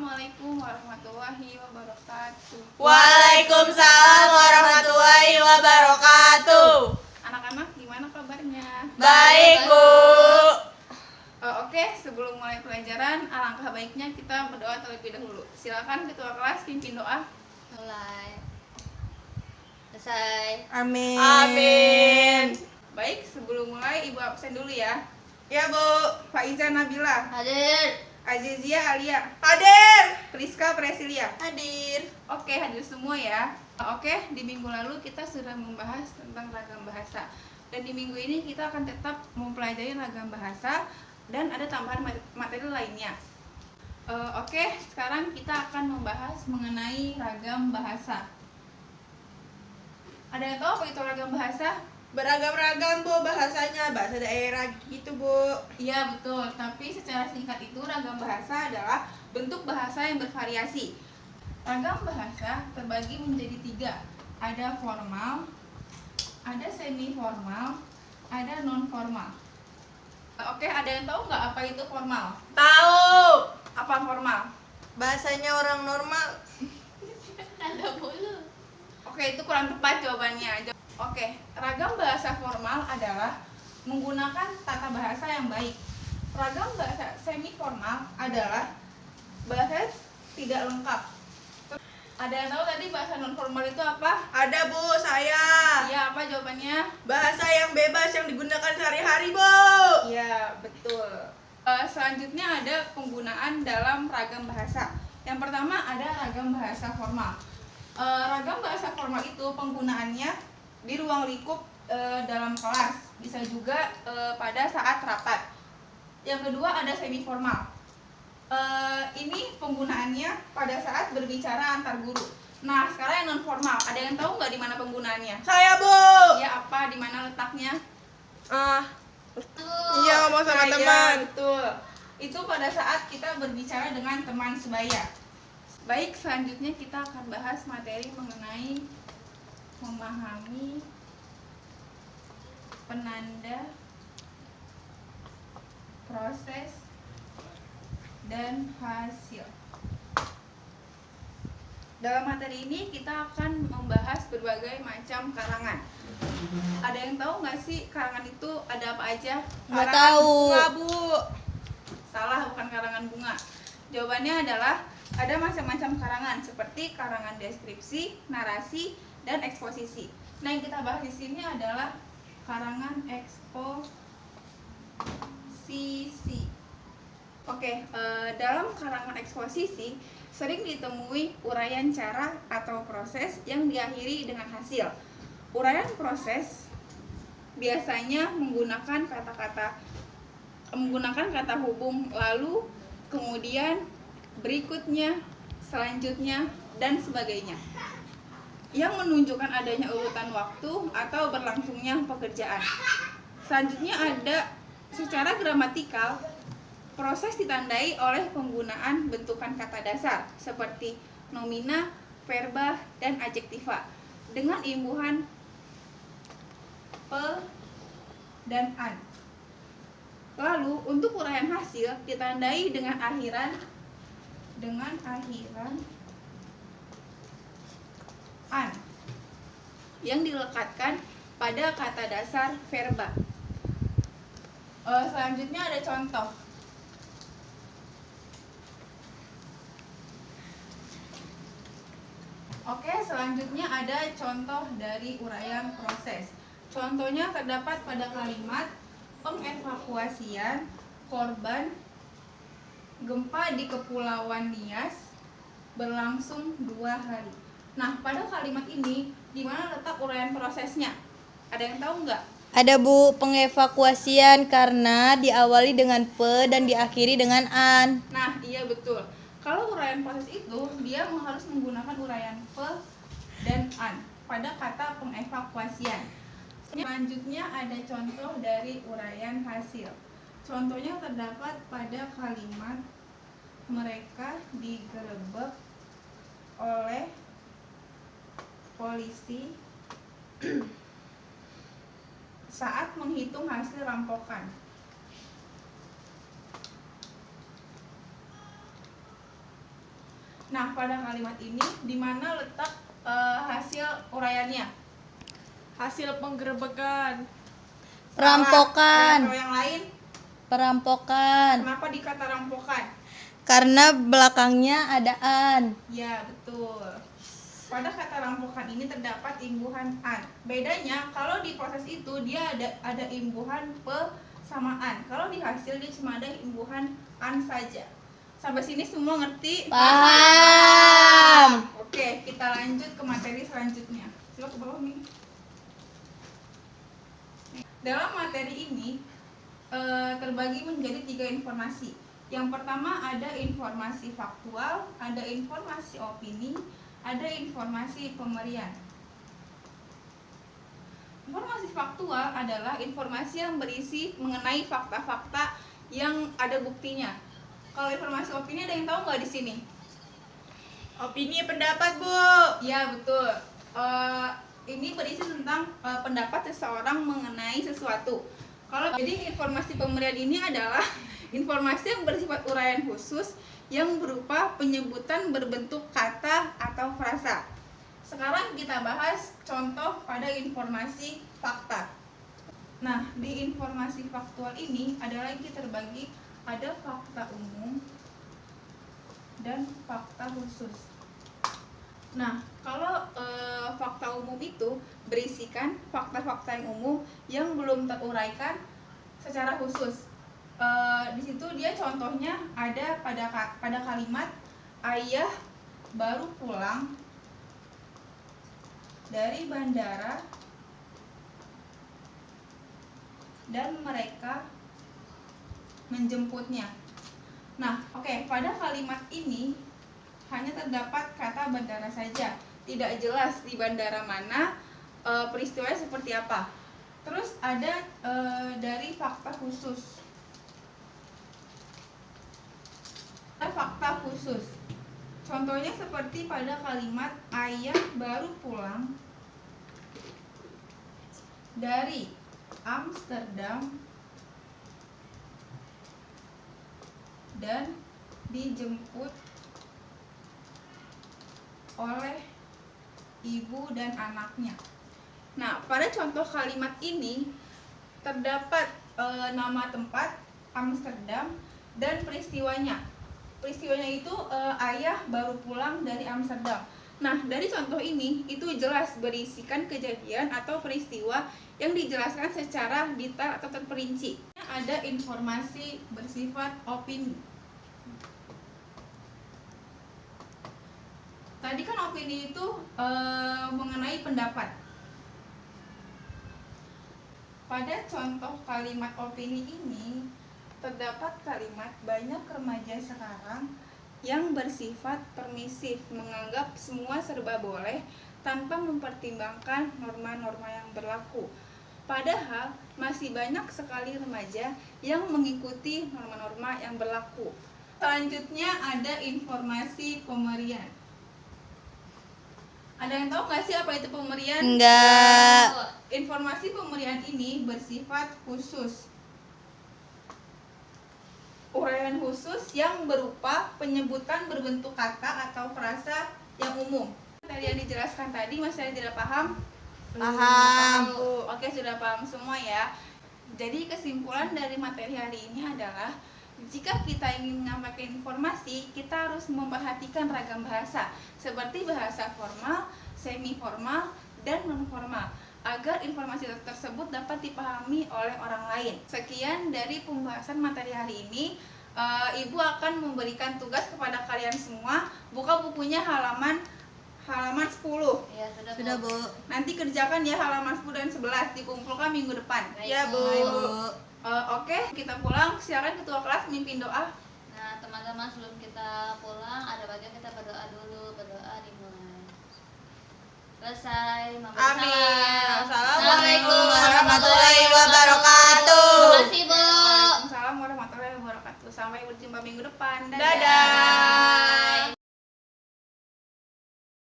Assalamualaikum warahmatullahi wabarakatuh. Waalaikumsalam warahmatullahi wabarakatuh. Anak-anak, gimana kabarnya? Baik, Bu. Oke, sebelum mulai pelajaran, alangkah baiknya kita berdoa terlebih dahulu. Silakan ketua kelas pimpin doa. Mulai. Selesai. Amin. Amin. Baik, sebelum mulai Ibu absen dulu ya. Ya, Bu. Faiza Nabila, Hadir. Azizia Alia, Hadir. Priska Presilia. Hadir. Oke, hadir semua ya. Oke, di minggu lalu kita sudah membahas tentang ragam bahasa. Dan di minggu ini kita akan tetap mempelajari ragam bahasa dan ada tambahan materi lainnya. Oke, sekarang kita akan membahas mengenai ragam bahasa. Ada yang tahu apa itu ragam bahasa? Beragam-ragam, Bu, bahasanya. Bahasa daerah gitu, Bu. Iya, betul. Tapi secara singkat itu ragam bahasa adalah bentuk bahasa yang bervariasi. Ragam bahasa terbagi menjadi 3. Ada formal, ada semi formal, ada non formal. Oke, ada yang tahu nggak apa itu formal? Tahu. Apa formal? Bahasanya orang normal. Ada mulu. Oke, itu kurang tepat jawabannya. Oke, ragam bahasa formal adalah menggunakan tata bahasa yang baik. Ragam bahasa semi formal adalah bahasa tidak lengkap. Ada yang tahu tadi bahasa non formal itu apa? Ada, Bu, saya. Iya, apa jawabannya? Bahasa yang bebas yang digunakan sehari-hari, Bu. Iya, betul. Selanjutnya ada penggunaan dalam ragam bahasa. Yang pertama ada ragam bahasa formal. Ragam bahasa formal itu penggunaannya di ruang lingkup dalam kelas, bisa juga pada saat rapat. Yang kedua ada semi formal. Ini penggunaannya pada saat berbicara antar guru. Nah, sekarang yang non formal, ada yang tahu nggak di mana penggunaannya? Saya, Bu. Ya, apa? Di mana letaknya? Iya, ngomong sama Nah, teman. ya, betul. Itu pada saat kita berbicara dengan teman sebaya. Baik, selanjutnya kita akan bahas materi mengenai memahami penanda, proses, dan hasil. Dalam materi ini kita akan membahas berbagai macam karangan. Ada yang tahu nggak sih karangan itu ada apa aja? Nggak Karangan tahu. bunga, Bu. Salah, bukan karangan bunga. Jawabannya adalah ada macam-macam karangan seperti karangan deskripsi, narasi, dan eksposisi. Nah, yang kita bahas di sini adalah karangan eksposisi. Oke, dalam karangan eksposisi sering ditemui uraian cara atau proses yang diakhiri dengan hasil. Uraian proses biasanya menggunakan kata hubung lalu, kemudian, berikutnya, selanjutnya, dan sebagainya, yang menunjukkan adanya urutan waktu atau berlangsungnya pekerjaan. Selanjutnya ada secara gramatikal, proses ditandai oleh penggunaan bentukan kata dasar seperti nomina, verba, dan adjektiva dengan imbuhan pe dan an. Lalu untuk uraian hasil ditandai dengan akhiran an yang dilekatkan pada kata dasar verba. Selanjutnya ada contoh. Oke, selanjutnya ada contoh dari uraian proses. Contohnya terdapat pada kalimat pengevakuasian korban gempa di Kepulauan Nias berlangsung 2 hari. Nah, pada kalimat ini di mana letak uraian prosesnya? Ada yang tahu nggak? Ada, Bu, pengevakuasian karena diawali dengan pe dan diakhiri dengan an. Nah, iya betul. Kalau uraian proses itu dia harus menggunakan uraian pe dan an pada kata pengevakuasian. Selanjutnya ada contoh dari uraian hasil. Contohnya terdapat pada kalimat mereka digerebek oleh polisi saat menghitung hasil rampokan. Nah, pada kalimat ini di mana letak hasil uraiannya? Hasil penggerebekan. Perampokan. Ada yang lain? Perampokan. Kenapa dikata rampokan? Karena belakangnya adaan. Ya, betul. Pada kata rampokan ini terdapat imbuhan an. Bedanya kalau di proses itu dia ada imbuhan pesamaan. Kalau di hasil dia cuma ada imbuhan an saja. Sampai sini semua ngerti? Paham. Oke, kita lanjut ke materi selanjutnya. Coba ke bawah nih. Dalam materi ini terbagi menjadi 3 informasi. Yang pertama ada informasi faktual, ada informasi opini, ada informasi pemberian. Informasi faktual adalah informasi yang berisi mengenai fakta-fakta yang ada buktinya. Kalau informasi opini ada yang tahu nggak di sini? Opini pendapat, Bu. Ya, betul. Ini berisi tentang pendapat seseorang mengenai sesuatu. Jadi informasi pemberian ini adalah informasi yang bersifat uraian khusus yang berupa penyebutan berbentuk kata atau frasa. Sekarang kita bahas contoh pada informasi fakta. Nah, di informasi faktual ini ada lagi terbagi, ada fakta umum dan fakta khusus. Nah, kalau fakta umum itu berisikan fakta-fakta yang umum yang belum teruraikan secara khusus. Di situ dia contohnya ada pada kalimat ayah baru pulang dari bandara dan mereka menjemputnya. Nah, oke, pada kalimat ini hanya terdapat kata bandara saja, tidak jelas di bandara mana, peristiwanya seperti apa. Terus ada dari fakta khusus. Ada fakta khusus. Contohnya seperti pada kalimat ayah baru pulang dari Amsterdam dan dijemput oleh ibu dan anaknya. Nah, pada contoh kalimat ini terdapat nama tempat Amsterdam dan peristiwanya. Peristiwanya itu ayah baru pulang dari Amsterdam. Nah, dari contoh ini itu jelas berisikan kejadian atau peristiwa yang dijelaskan secara detail atau terperinci. Ada informasi bersifat opini. Tadi kan opini itu mengenai pendapat. Pada contoh kalimat opini ini terdapat kalimat banyak remaja sekarang yang bersifat permisif, menganggap semua serba boleh tanpa mempertimbangkan norma-norma yang berlaku. Padahal masih banyak sekali remaja yang mengikuti norma-norma yang berlaku. Selanjutnya ada informasi pemberian. Ada yang tahu nggak sih apa itu pemberian? Enggak. Informasi pemberian ini bersifat khusus. Uraian khusus yang berupa penyebutan berbentuk kata atau frasa yang umum. Tadi yang dijelaskan tadi masih ada tidak paham? Paham. Oke, sudah paham semua ya. Jadi kesimpulan dari materi hari ini adalah jika kita ingin menyampaikan informasi, kita harus memperhatikan ragam bahasa seperti bahasa formal, semi formal, dan non formal agar informasi tersebut dapat dipahami oleh orang lain. Sekian dari pembahasan materi hari ini. Ibu akan memberikan tugas kepada kalian semua, buka bukunya halaman 10. Ya, Sudah, Bu. Nanti kerjakan ya halaman 10 dan 11, dikumpulkan minggu depan. Ya, Bu. Hai, Bu. Oke, kita pulang. Silakan ketua kelas mimpin doa. Nah, teman-teman, sebelum kita pulang ada bagian kita berdoa dulu. Berdoa dimulai. Selesai. Amin. Assalamualaikum warahmatullahi wabarakatuh. Terima kasih, Bu. Waalaikumsalam warahmatullahi wabarakatuh. Sampai berjumpa minggu depan. Dadah.